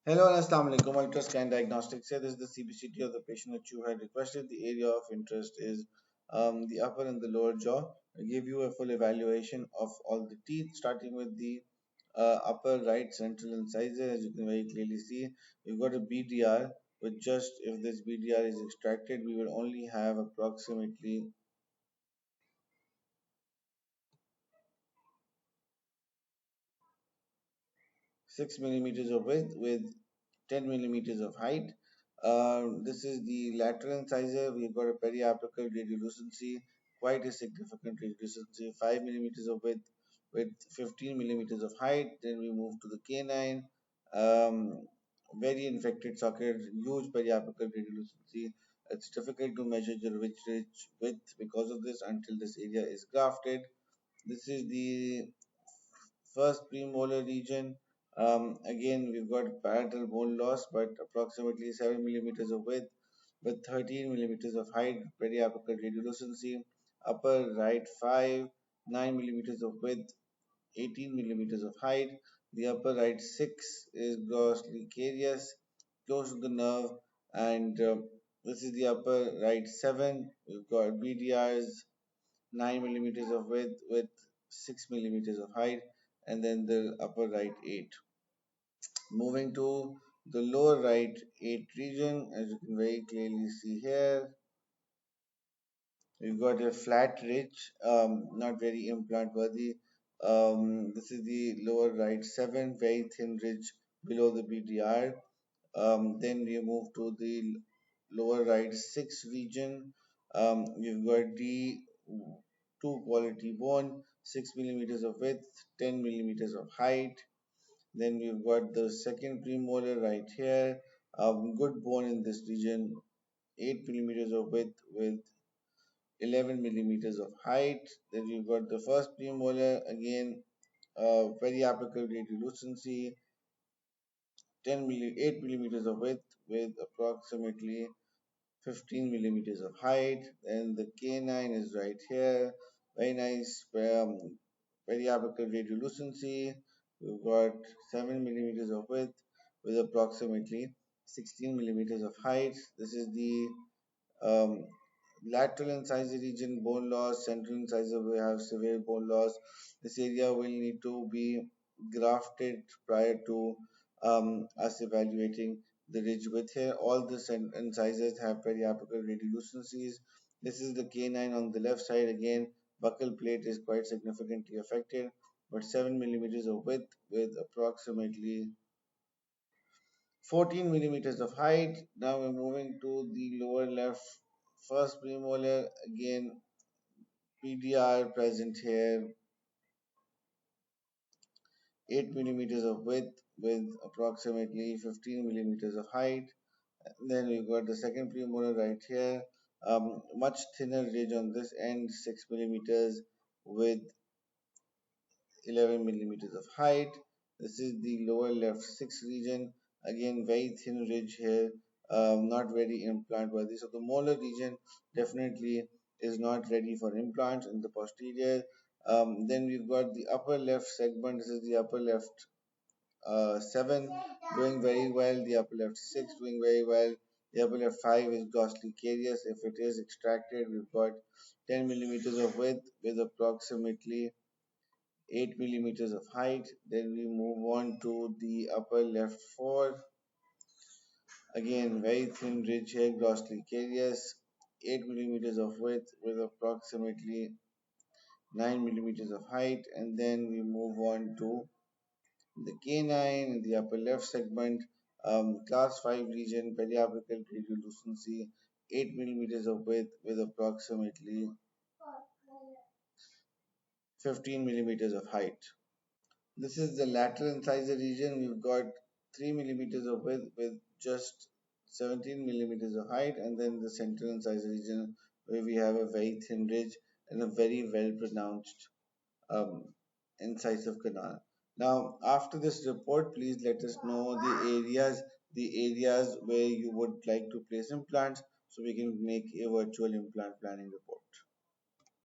Hello and Assalamu alaikum. Ultrascan Diagnostics here. This is the CBCT of the patient that you had requested. The area of interest is the upper and the lower jaw. I give you a full evaluation of all the teeth, starting with the upper right central incisor. As you can very clearly see, we've got a BDR, with just if this BDR is extracted, we will only have approximately 6 millimeters of width with 10 millimeters of height. This is the lateral incisor. We've got a periapical radiolucency, quite a significant radiolucency, 5 millimeters of width with 15 millimeters of height. Then we move to the canine. Um, Very infected socket, huge periapical radiolucency. It's difficult to measure the ridge width because of this until this area is grafted. This is the first premolar region. Again, we've got parietal bone loss, but approximately 7 millimeters of width with 13 millimeters of height, periapical radiolucency. Upper right 5, 9 millimeters of width, 18 millimeters of height. The upper right 6 is grossly carious, close to the nerve, and this is the upper right 7. We've got BDRs 9 millimeters of width with 6 millimeters of height, and then the upper right 8. Moving to the lower right 8 region, as you can very clearly see here, we've got a flat ridge, not very implant worthy. This is the lower right 7, very thin ridge below the BDR. Then we move to the lower right 6 region. We've got the 2 quality bone, 6 millimeters of width, 10 millimeters of height. Then we've got the second premolar right here. Good bone in this region, 8 millimeters of width with 11 millimeters of height. Then we've got the first premolar, again, periapical radiolucency, 8 millimeters of width with approximately 15 millimeters of height. And the canine is right here. Very nice periapical radiolucency. We've got 7 millimeters of width with approximately 16 millimeters of height. This is the um, lateral incisor region bone loss, central incisor will have severe bone loss. This area will need to be grafted prior to us evaluating the ridge width here. All the incisors have periapical radiolucencies. This is the canine on the left side. Again, buccal plate is quite significantly affected, but 7 millimeters of width with approximately 14 millimeters of height. Now we're moving to the lower left first premolar. Again, PDR present here, 8 millimeters of width with approximately 15 millimeters of height. Then we've got the second premolar right here, much thinner ridge on this end, 6 millimeters with 11 millimeters of height. This is the lower left 6 region. Again, very thin ridge here, not very implant worthy. So the molar region definitely is not ready for implants in the posterior. Then we've got the upper left segment. This is the upper left 7 doing very well. The upper left 6 doing very well. The upper left 5 is ghastly carious. If it is extracted, we've got 10 millimeters of width with approximately 8 millimeters of height. Then we move on to the upper left 4. Again, very thin ridge here, grossly carious, 8 millimeters of width with approximately 9 millimeters of height. And then we move on to the canine in the upper left segment, class 5 region, periapical radiolucency, 8 millimeters of width with approximately 15 millimeters of height. This is the lateral incisor region. We've got 3 millimeters of width with just 17 millimeters of height, and then the central incisor region where we have a very thin ridge and a very well pronounced um, incisive canal. Now, after this report, please let us know the areas where you would like to place implants so we can make a virtual implant planning report.